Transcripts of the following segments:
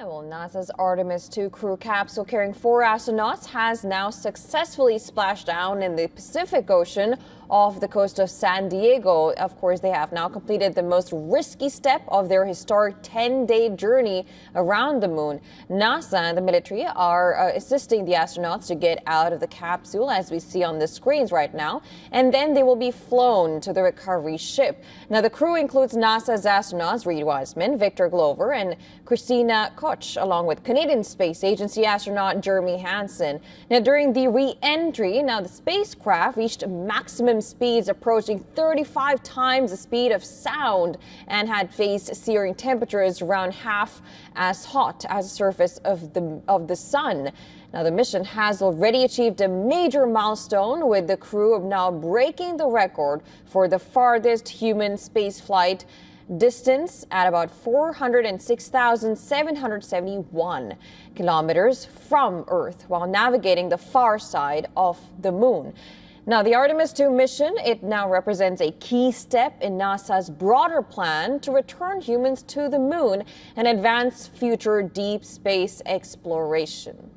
Well, NASA's Artemis II crew capsule carrying 4 astronauts has now successfully splashed down in the Pacific Ocean off the coast of San Diego. Of course, they have now completed the most risky step of their historic 10-day journey around the moon. NASA and the military are assisting the astronauts to get out of the capsule, as we see on the screens right now, and then they will be flown to the recovery ship. Now, the crew includes NASA's astronauts Reed Wiseman, Victor Glover, and Christina Koch, along with Canadian Space Agency astronaut Jeremy Hansen. Now, during the re-entry, the spacecraft reached maximum speeds approaching 35 times the speed of sound and had faced searing temperatures around half as hot as the surface of the sun. Now, the mission has already achieved a major milestone, with the crew now breaking the record for the farthest human spaceflight distance at about 406,771 kilometers from Earth, while navigating the far side of the moon. Now, the Artemis II mission, it now represents a key step in NASA's broader plan to return humans to the moon and advance future deep space exploration.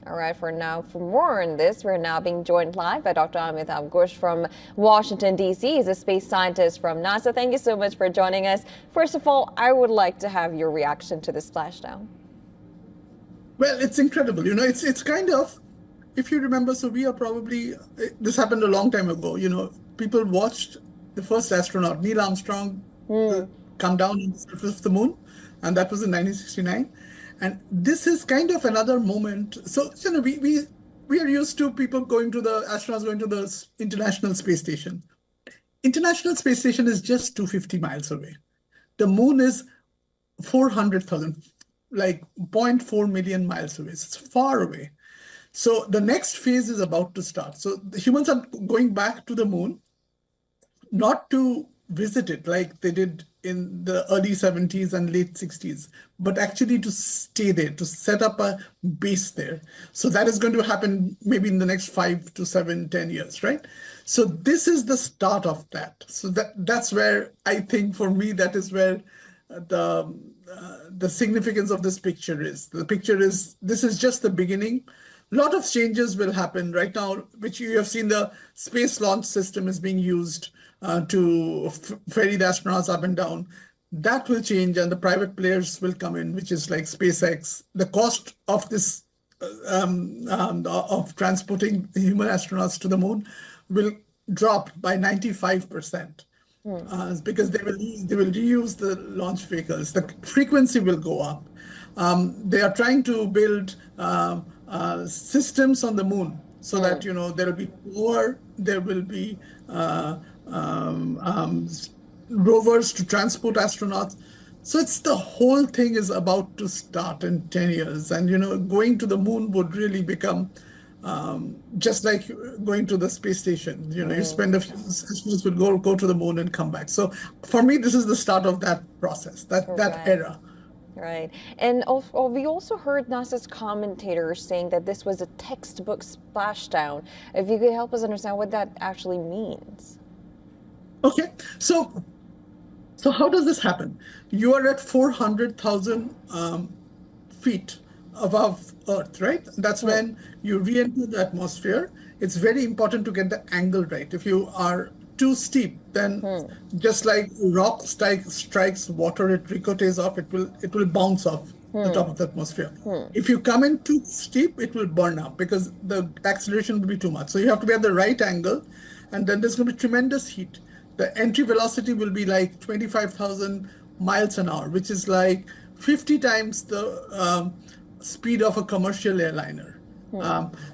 All right, for more on this, we're now being joined live by Dr. Amitabh Ghosh from Washington, D.C. He's a space scientist from NASA. Thank you so much for joining us. First of all, I would like to have your reaction to the splashdown. Well, it's incredible. It's kind of, if you remember, so we are probably, this happened a long time ago. People watched the first astronaut, Neil Armstrong, come down on the surface of the moon, and that was in 1969. And this is kind of another moment. So, we are used to astronauts going to the International Space Station. International Space Station is just 250 miles away. The moon is 400,000, like 0.4 million miles away. So it's far away. So the next phase is about to start. So the humans are going back to the moon, not to visit it like they did in the early 70s and late 60s, but actually to stay there, to set up a base there. So that is going to happen maybe in the next 5 to 7, 10 years, right? So this is the start of that. So that's where I think, for me, that is where the significance of this picture is. The picture is, this is just the beginning. A lot of changes will happen right now, which you have seen. The Space Launch System is being used to ferry the astronauts up and down. That will change, and the private players will come in, which is like SpaceX. The cost of this, of transporting human astronauts to the moon, will drop by 95%. Because they will reuse the launch vehicles. The frequency will go up. They are trying to build systems on the moon so that there will be power, there will be rovers to transport astronauts. So it's the whole thing is about to start in 10 years, and going to the moon would really become just like going to the space station. You spend a few seconds, would go to the moon and come back. So for me, this is the start of that process, that era. Right. And we also heard NASA's commentators saying that this was a textbook splashdown. If you could help us understand what that actually means. Okay. So how does this happen? You are at 400,000 feet above Earth, right? That's when you re-enter the atmosphere. It's very important to get the angle right. If you are too steep, then just like rock strikes water, it ricochets off, it will bounce off the top of the atmosphere. If you come in too steep, it will burn up because the acceleration will be too much. So you have to be at the right angle, and then there's going to be tremendous heat. The entry velocity will be like 25,000 miles an hour, which is like 50 times the speed of a commercial airliner.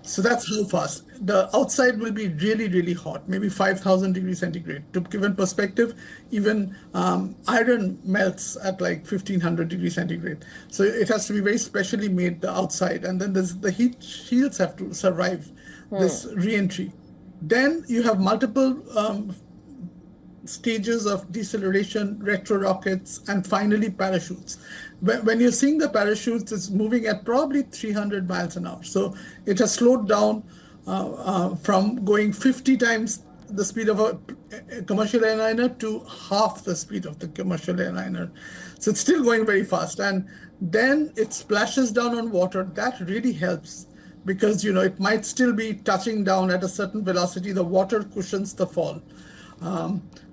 So that's how fast. The outside will be really, really hot, maybe 5,000 degrees centigrade. To give in perspective, even iron melts at like 1,500 degrees centigrade. So it has to be very specially made, the outside. And then the heat shields have to survive this re-entry. Then you have multiple stages of deceleration, retro rockets, and finally parachutes. When you're seeing the parachutes, it's moving at probably 300 miles an hour. So it has slowed down from going 50 times the speed of a commercial airliner to half the speed of the commercial airliner. So it's still going very fast. And then it splashes down on water. That really helps because, it might still be touching down at a certain velocity. The water cushions the fall.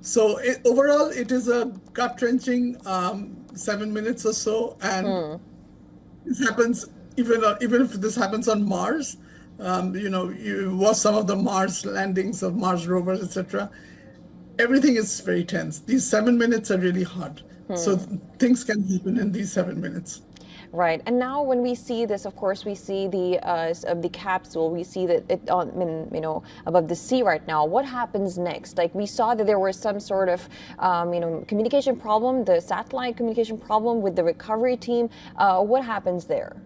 So overall, it is a gut-wrenching 7 minutes or so. And this happens even if this happens on Mars. You watch some of the Mars landings of Mars rovers, etc. Everything is very tense. These 7 minutes are really hard. So things can happen in these 7 minutes. Right. And now when we see this, of course, we see the capsule, we see that it on, above the sea right now. What happens next? Like we saw that there was some sort of, communication problem, the satellite communication problem with the recovery team. What happens there?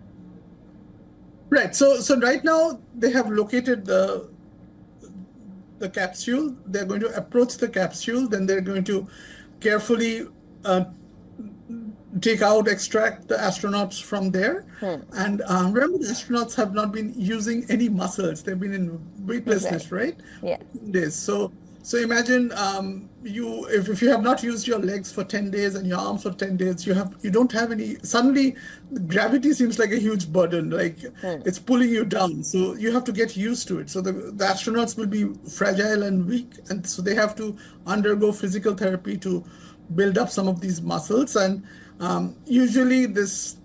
Right. So right now they have located the capsule. They're going to approach the capsule. Then they're going to carefully extract the astronauts from there. And remember, the astronauts have not been using any muscles. They've been in weightlessness, right? Yeah. Days. So imagine if you have not used your legs for 10 days and your arms for 10 days, you don't have any. Suddenly, gravity seems like a huge burden, like it's pulling you down. So you have to get used to it. So the astronauts will be fragile and weak, and so they have to undergo physical therapy to build up some of these muscles. And usually this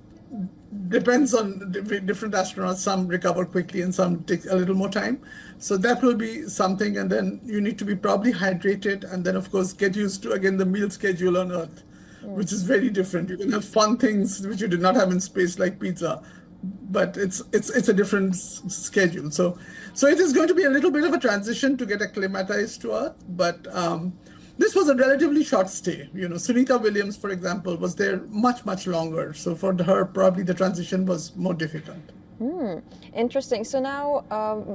depends on different astronauts. Some recover quickly and some take a little more time. So that will be something. And then you need to be probably hydrated. And then, of course, get used to, again, the meal schedule on Earth, which is very different. You can have fun things which you did not have in space, like pizza. But it's a different schedule. So it is going to be a little bit of a transition to get acclimatized to Earth. But this was a relatively short stay. Sunita Williams, for example, was there much, much longer. So for her, probably the transition was more difficult. Interesting. So now,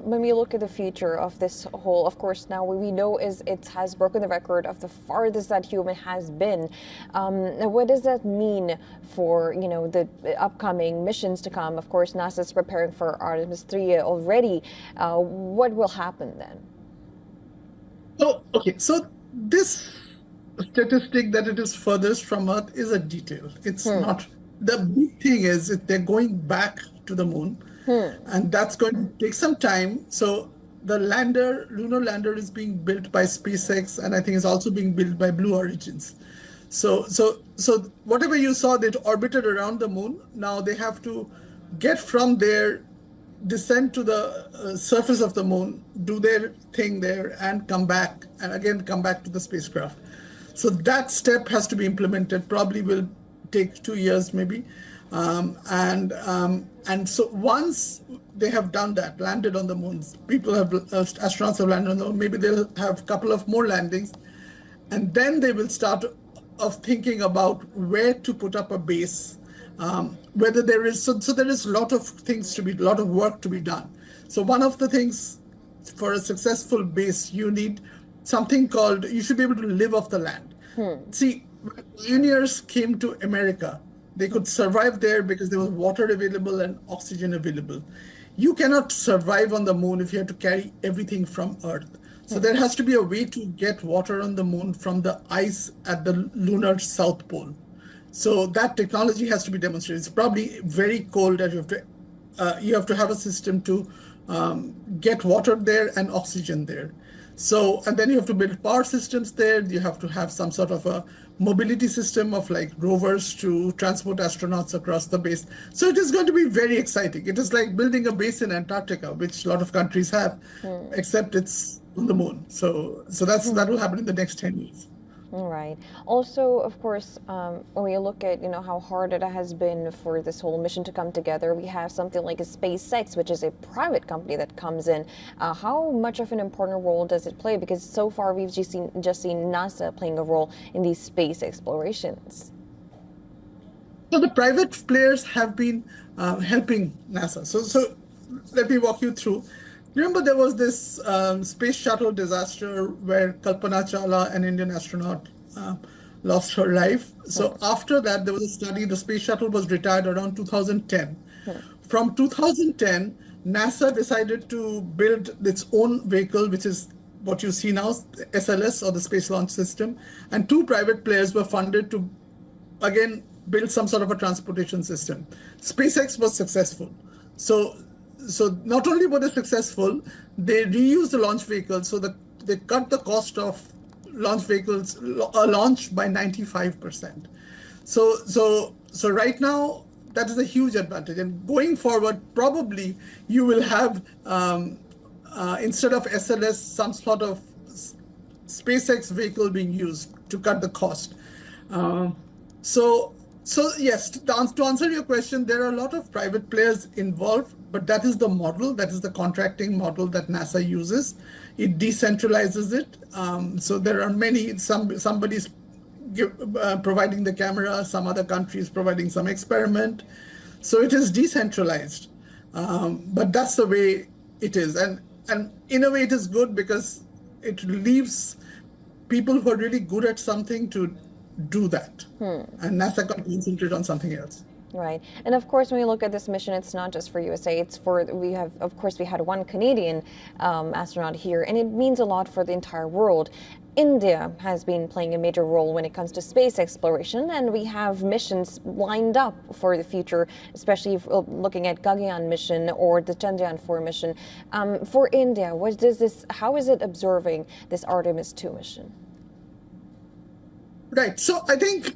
when we look at the future of this whole, of course, now what we know is it has broken the record of the farthest that human has been. What does that mean for, the upcoming missions to come? Of course, NASA's preparing for Artemis III already. What will happen then? Oh, okay. So this statistic that it is furthest from Earth is a detail. It's not. The big thing is that they're going back to the moon, and that's going to take some time. So the lunar lander is being built by SpaceX, and I think is also being built by Blue Origins. So whatever you saw that orbited around the moon, now they have to get from there, descend to the surface of the moon, do their thing there, and come back, and again come back to the spacecraft. So that step has to be implemented. Probably will take 2 years, maybe. And so once they have done that, landed on the moon, astronauts have landed on the moon. Maybe they'll have a couple of more landings, and then they will start thinking about where to put up a base. Whether there is there is a lot of work to be done. So one of the things for a successful base, you need something called, you should be able to live off the land. See, when pioneers came to America, they could survive there because there was water available and oxygen available. You cannot survive on the moon if you have to carry everything from Earth. So there has to be a way to get water on the moon from the ice at the lunar South Pole. So that technology has to be demonstrated. It's probably very cold, and you have to have a system to get water there and oxygen there. So, and then you have to build power systems there. You have to have some sort of a mobility system of like rovers to transport astronauts across the base. So it is going to be very exciting. It is like building a base in Antarctica, which a lot of countries have, except it's on the moon. So that will happen in the next 10 years. All right. Also, of course, when we look at, how hard it has been for this whole mission to come together, we have something like a SpaceX, which is a private company that comes in. How much of an important role does it play? Because so far we've just seen NASA playing a role in these space explorations. So the private players have been helping NASA. So let me walk you through. Remember, there was this space shuttle disaster where Kalpana Chawla, an Indian astronaut, lost her life. So after that, there was a study. The space shuttle was retired around 2010. From 2010, NASA decided to build its own vehicle, which is what you see now, the SLS, or the Space Launch System, and two private players were funded to, again, build some sort of a transportation system. SpaceX was successful. So not only were they successful, they reused the launch vehicle, so that they cut the cost of launch vehicles, launch by 95%. So right now, that is a huge advantage. And going forward, probably you will have, instead of SLS, some sort of SpaceX vehicle being used to cut the cost. So yes, to answer your question, there are a lot of private players involved, but that is the model, that is the contracting model that NASA uses. It decentralizes it. So there are many, somebody's providing the camera, some other countries providing some experiment. So it is decentralized, but that's the way it is. And in a way it is good, because it leaves people who are really good at something to do that. And NASA can concentrate on something else. Right. And of course, when we look at this mission, it's not just for USA, it's for, we had one Canadian astronaut here, and it means a lot for the entire world. India has been playing a major role when it comes to space exploration, and we have missions lined up for the future, especially if looking at Gaganyaan mission or the Chandrayaan-4 mission. For India, how is it observing this Artemis II mission? Right. So I think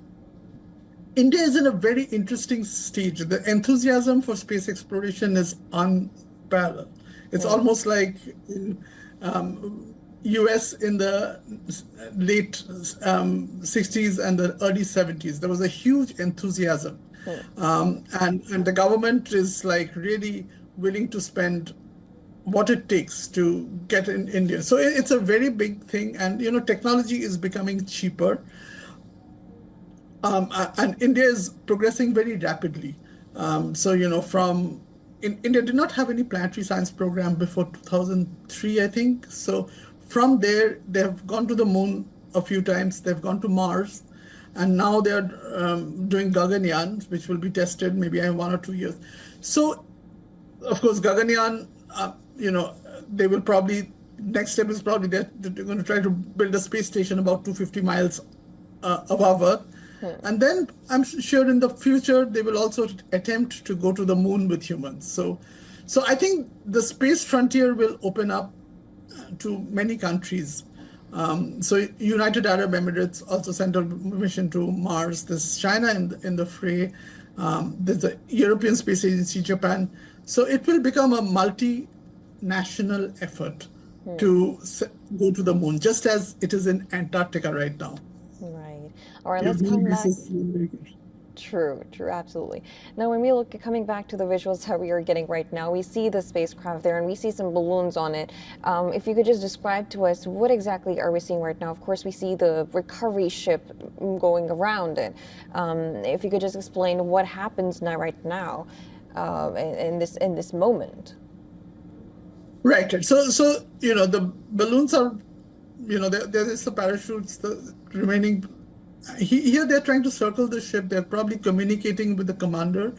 India is in a very interesting stage. The enthusiasm for space exploration is unparalleled. It's almost like US in the late 60s and the early 70s. There was a huge enthusiasm. And the government is like really willing to spend what it takes to get in India. So it's a very big thing. And, technology is becoming cheaper. And India is progressing very rapidly. India did not have any planetary science program before 2003, I think. So from there, they have gone to the moon a few times. They've gone to Mars. And now they're doing Gaganyaan, which will be tested maybe in 1 or 2 years. So, of course, Gaganyaan, they will probably, next step is probably they're going to try to build a space station about 250 miles above Earth. And then I'm sure in the future, they will also attempt to go to the moon with humans. So I think the space frontier will open up to many countries. So United Arab Emirates also sent a mission to Mars. There's China in the fray. There's the European Space Agency, Japan. So it will become a multinational effort to go to the moon, just as it is in Antarctica right now. Right. All right, let's come back. True, absolutely. Now, when we look at coming back to the visuals that we are getting right now, we see the spacecraft there and we see some balloons on it. If you could just describe to us, what exactly are we seeing right now? Of course, we see the recovery ship going around it. If you could just explain what happens right now in this moment. Right. So the balloons are, there is the parachutes, the remaining. Here they're trying to circle the ship. They're probably communicating with the commander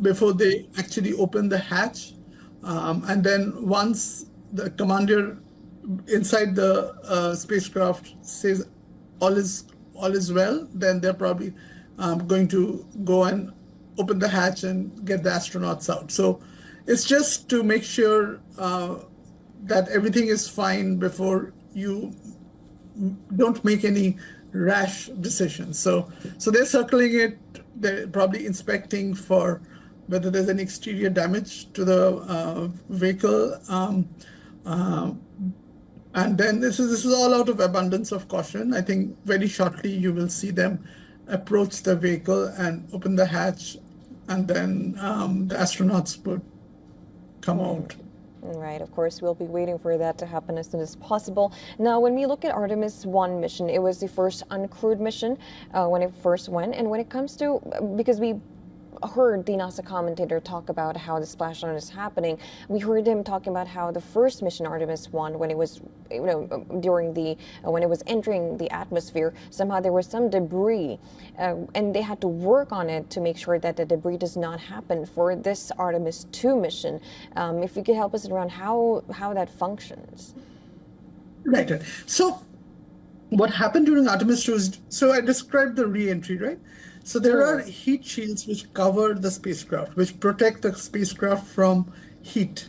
before they actually open the hatch. And then once the commander inside the spacecraft says all is well, then they're probably going to go and open the hatch and get the astronauts out. So it's just to make sure that everything is fine before you don't make any rash decisions. So they're circling it. They're probably inspecting for whether there's any exterior damage to the vehicle. And then this is all out of abundance of caution. I think very shortly you will see them approach the vehicle and open the hatch, and then the astronauts would come out. Right, of course, we'll be waiting for that to happen as soon as possible. Now, when we look at Artemis I mission, it was the first uncrewed mission when it first went. And when it comes to, because we heard the NASA commentator talk about how the splashdown is happening. We heard him talking about how the first mission, Artemis 1, when it was, during the when it was entering the atmosphere, somehow there was some debris, and they had to work on it to make sure that the debris does not happen for this Artemis 2 mission. If you could help us around how that functions. Right. So what happened during Artemis 2 is, so I described the re-entry, right? So there are heat shields which cover the spacecraft, which protect the spacecraft from heat.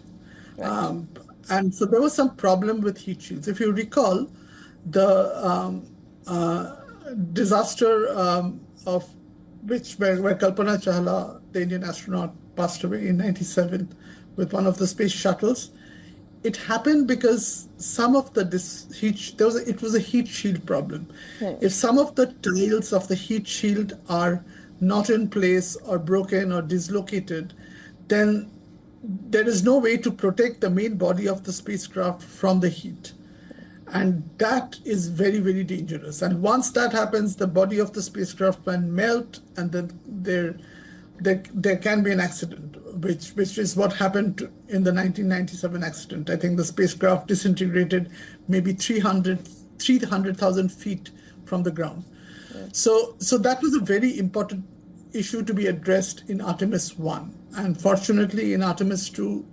Right. And so there was some problem with heat shields. If you recall, the disaster of where Kalpana Chawla, the Indian astronaut, passed away in '97 with one of the space shuttles. It happened because some of the it was a heat shield problem. If some of the tiles of the heat shield are not in place or broken or dislocated, then there is no way to protect the main body of the spacecraft from the heat. And that is very, very dangerous. And once that happens, the body of the spacecraft can melt, and then there can be an accident, which is what happened in the 1997 accident. I think the spacecraft disintegrated maybe 300,000 feet from the ground. So that was a very important issue to be addressed in Artemis 1. And fortunately, in Artemis 2,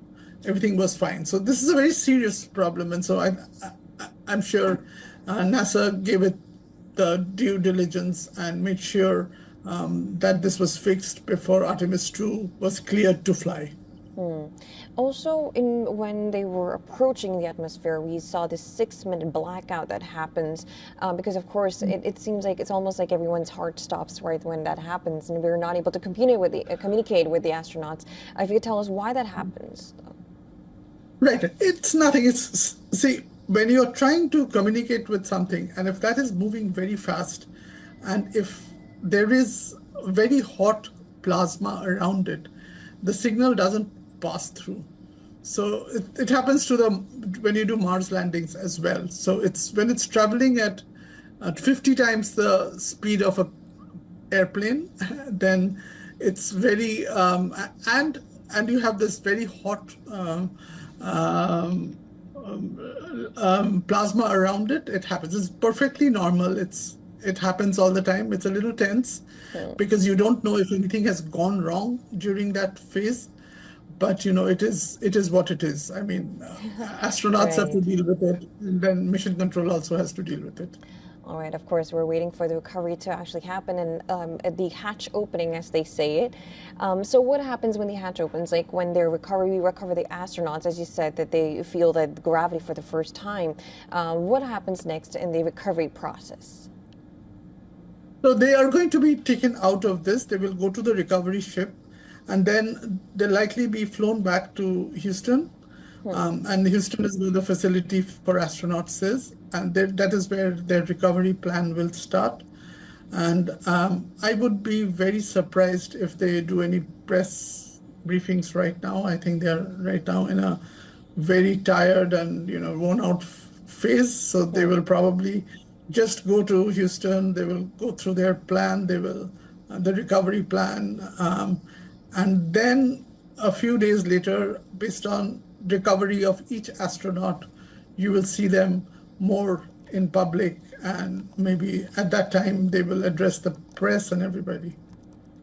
everything was fine. So this is a very serious problem. And so I'm sure NASA gave it the due diligence and made sure that this was fixed before Artemis 2 was cleared to fly. Also, when they were approaching the atmosphere, we saw this 6-minute blackout that happens because, of course, it seems like it's almost like everyone's heart stops right when that happens, and we're not able to communicate with the astronauts. If you could tell us why that happens. Right. It's nothing. See, when you're trying to communicate with something, and if that is moving very fast, and if there is very hot plasma around it, the signal doesn't pass through. So it happens to when you do Mars landings as well. So when it's traveling at 50 times the speed of an airplane, then it's very and you have this very hot plasma around it. It happens. It's perfectly normal. It happens all the time. It's a little tense because you don't know if anything has gone wrong during that phase. But it is what it is. I mean, astronauts have to deal with it, and then mission control also has to deal with it. All right, of course, we're waiting for the recovery to actually happen and the hatch opening, as they say it. So what happens when the hatch opens? Like when we recover the astronauts, as you said, that they feel that gravity for the first time. What happens next in the recovery process? So they are going to be taken out of this. They will go to the recovery ship, and then they'll likely be flown back to Houston. And Houston is where the facility for astronauts is. And that is where their recovery plan will start. And I would be very surprised if they do any press briefings right now. I think they're right now in a very tired and worn out phase. So they will probably just go to Houston. They will go through their plan. They will the recovery plan. And then a few days later, based on recovery of each astronaut, you will see them more in public, and maybe at that time they will address the press and everybody.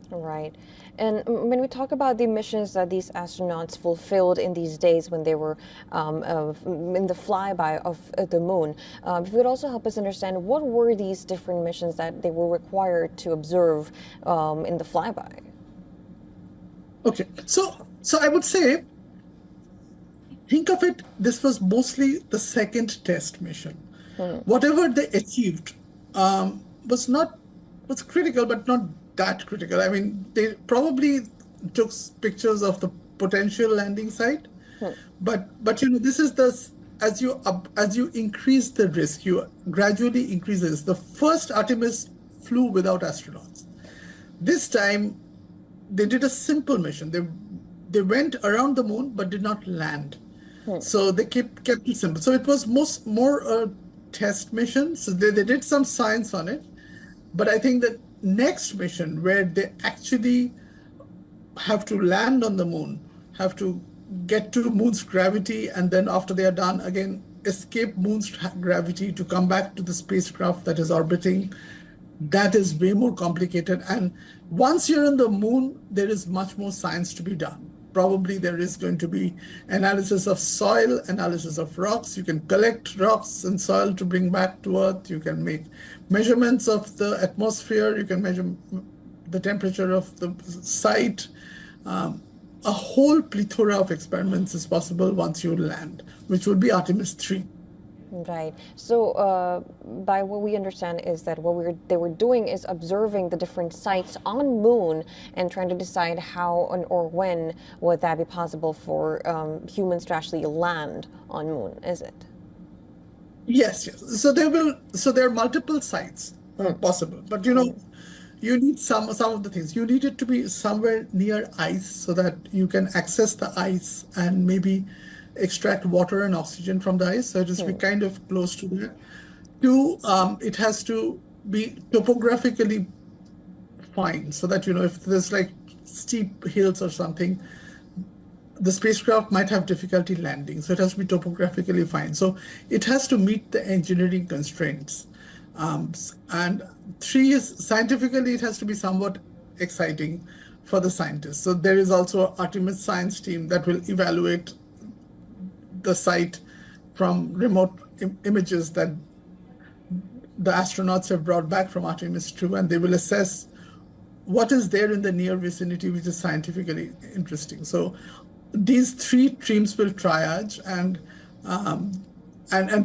Right. And when we talk about the missions that these astronauts fulfilled in these days when they were in the flyby of the moon, if you would also help us understand what were these different missions that they were required to observe in the flyby? Okay, so I would say, think of it, this was mostly the second test mission. Whatever they achieved was critical, but not that critical. I mean, they probably took pictures of the potential landing site, but this is as you increase the risk, you gradually increase the risk. The first Artemis flew without astronauts. This time, they did a simple mission. They went around the moon but did not land. So they kept it simple. So it was more a test mission. So they did some science on it. But I think that next mission, where they actually have to land on the moon, have to get to moon's gravity, and then after they are done, again, escape moon's gravity to come back to the spacecraft that is orbiting. That is way more complicated. And once you're on the moon, there is much more science to be done. Probably there is going to be analysis of soil, analysis of rocks. You can collect rocks and soil to bring back to Earth. You can make measurements of the atmosphere. You can measure the temperature of the site. A whole plethora of experiments is possible once you land, which would be Artemis 3. Right. So, by what we understand is that what they were doing is observing the different sites on Moon and trying to decide how or when would that be possible for humans to actually land on Moon. Is it? Yes, yes. So there are multiple sites possible, but you need some of the things. You need it to be somewhere near ice so that you can access the ice and maybe extract water and oxygen from the ice. So it has to be kind of close to there. Two, it has to be topographically fine so that, if there's like steep hills or something, the spacecraft might have difficulty landing. So it has to be topographically fine. So it has to meet the engineering constraints. And three is scientifically, it has to be somewhat exciting for the scientists. So there is also an Artemis science team that will evaluate the site from remote images that the astronauts have brought back from Artemis 2, and they will assess what is there in the near vicinity, which is scientifically interesting. So these three teams will triage and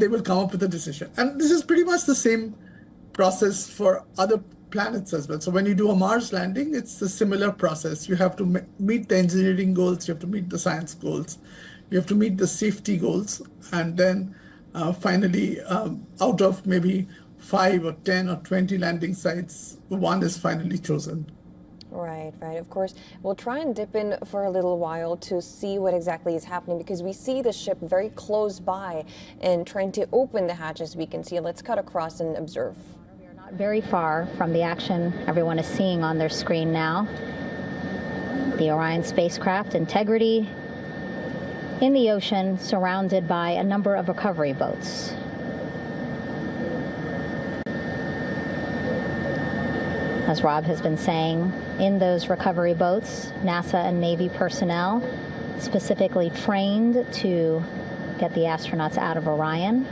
they will come up with a decision. And this is pretty much the same process for other planets as well. So when you do a Mars landing, it's a similar process. You have to meet the engineering goals, you have to meet the science goals, you have to meet the safety goals, and then finally, out of maybe 5 or 10 or 20 landing sites, one is finally chosen. Right, right. Of course, we'll try and dip in for a little while to see what exactly is happening, because we see the ship very close by and trying to open the hatches. We can see. Let's cut across and observe. We are not very far from the action everyone is seeing on their screen now. The Orion spacecraft, integrity in the ocean, surrounded by a number of recovery boats. As Rob has been saying, in those recovery boats, NASA and Navy personnel specifically trained to get the astronauts out of Orion.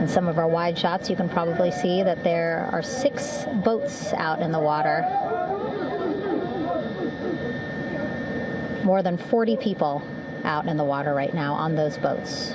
In some of our wide shots, you can probably see that there are 6 boats out in the water. More than 40 people out in the water right now on those boats.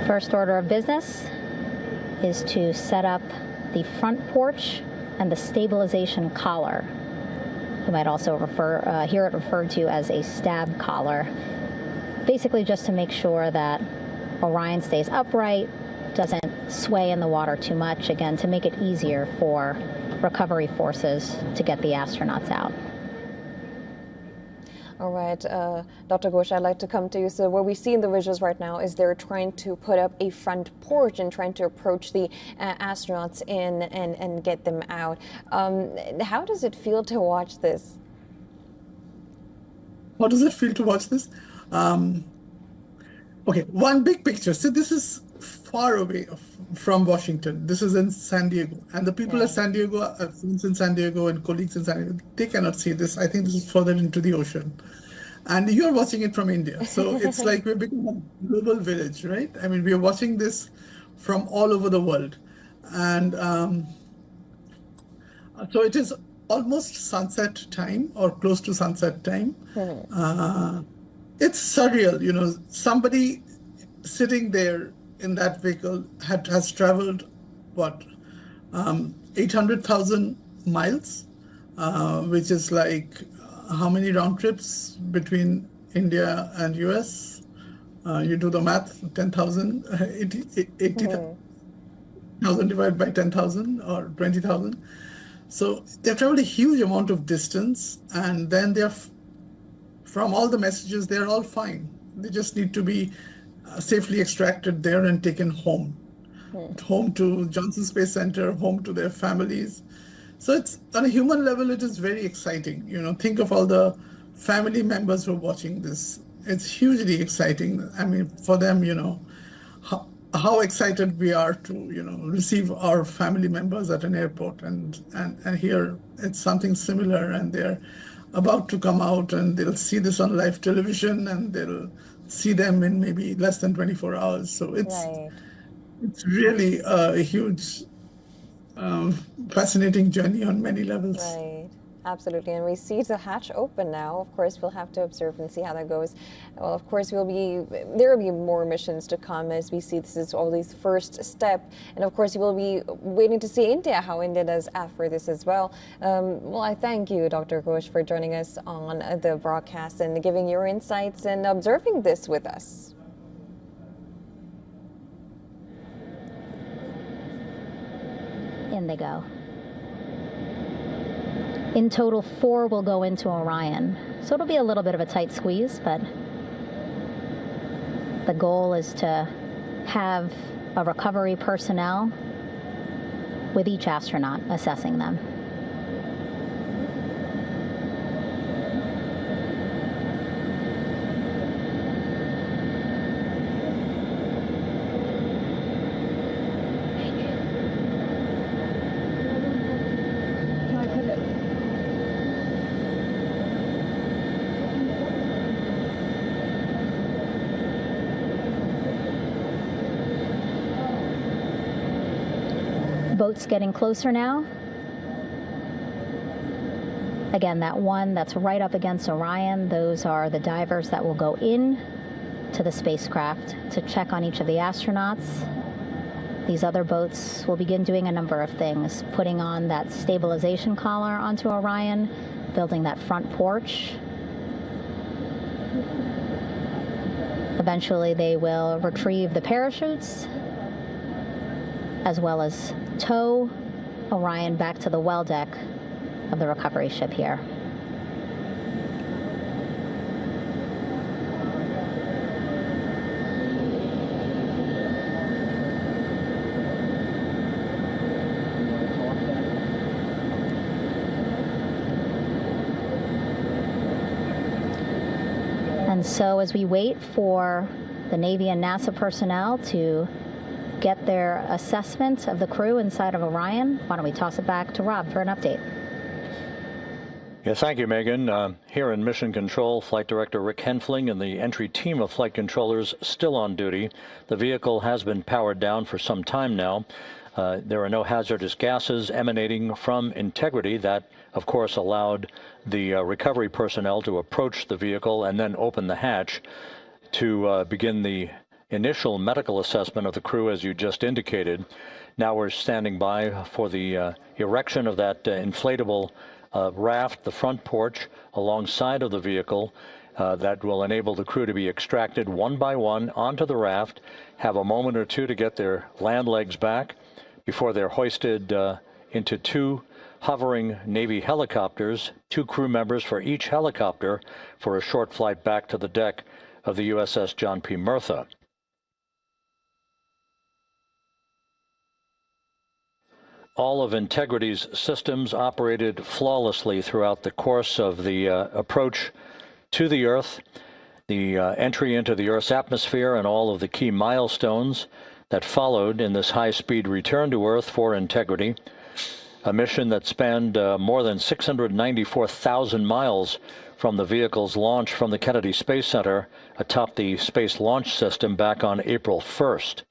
First order of business is to set up the front porch and the stabilization collar. You might also hear it referred to as a stab collar. Basically just to make sure that Orion stays upright, doesn't sway in the water too much, again, to make it easier for recovery forces to get the astronauts out. All right, Dr. Ghosh, I'd like to come to you. So what we see in the visuals right now is they're trying to put up a front porch and trying to approach the astronauts in and get them out. How does it feel to watch this? How does it feel to watch this? Okay, one big picture. So this is far away from Washington. This is in San Diego. And the people at San Diego, friends in San Diego and colleagues in San Diego, they cannot see this. I think this is further into the ocean. And you're watching it from India. So it's like we've become a global village, right? I mean, we are watching this from all over the world. And so it is almost sunset time or close to sunset time. Uh, it's surreal, somebody sitting there in that vehicle has traveled what 800,000 miles, which is like how many round trips between India and US? You do the math, 10,000, 80,000 divided by 10,000 or 20,000. So they've traveled a huge amount of distance, and then from all the messages, they're all fine. They just need to be safely extracted there and taken home. Home to Johnson Space Center, home to their families. So it's on a human level, it is very exciting. Think of all the family members who are watching this. It's hugely exciting. I mean, for them, how excited we are to, receive our family members at an airport, and here it's something similar, and they're about to come out and they'll see this on live television and they'll see them in maybe less than 24 hours. So it's really a huge, fascinating journey on many levels. Right. Absolutely. And we see the hatch open now. Of course, we'll have to observe and see how that goes. Well, of course, there will be more missions to come as we see this is Oli's first step. And of course, you will be waiting to see India, how India does after this as well. Well, I thank you, Dr. Ghosh, for joining us on the broadcast and giving your insights and observing this with us. In they go. In total, 4 will go into Orion. So it'll be a little bit of a tight squeeze, but the goal is to have a recovery personnel with each astronaut assessing them. Boats getting closer now. Again, that one that's right up against Orion, those are the divers that will go in to the spacecraft to check on each of the astronauts. These other boats will begin doing a number of things, putting on that stabilization collar onto Orion, building that front porch. Eventually, they will retrieve the parachutes, as well as tow Orion back to the well deck of the recovery ship here. And so as we wait for the Navy and NASA personnel to get their assessment of the crew inside of Orion, why don't we toss it back to Rob for an update? Yeah, thank you, Megan. Here in Mission Control, Flight Director Rick Henfling and the entry team of flight controllers still on duty. The vehicle has been powered down for some time now. There are no hazardous gases emanating from integrity. That, of course, allowed the recovery personnel to approach the vehicle and then open the hatch to begin the initial medical assessment of the crew, as you just indicated. Now we're standing by for the erection of that inflatable raft, the front porch, alongside of the vehicle that will enable the crew to be extracted one by one onto the raft, have a moment or two to get their land legs back before they're hoisted into 2 hovering Navy helicopters, 2 crew members for each helicopter, for a short flight back to the deck of the USS John P. Murtha. All of Integrity's systems operated flawlessly throughout the course of the approach to the Earth, the entry into the Earth's atmosphere, and all of the key milestones that followed in this high-speed return to Earth for Integrity. a mission that spanned more than 694,000 miles from the vehicle's launch from the Kennedy Space Center atop the Space Launch System back on April 1st.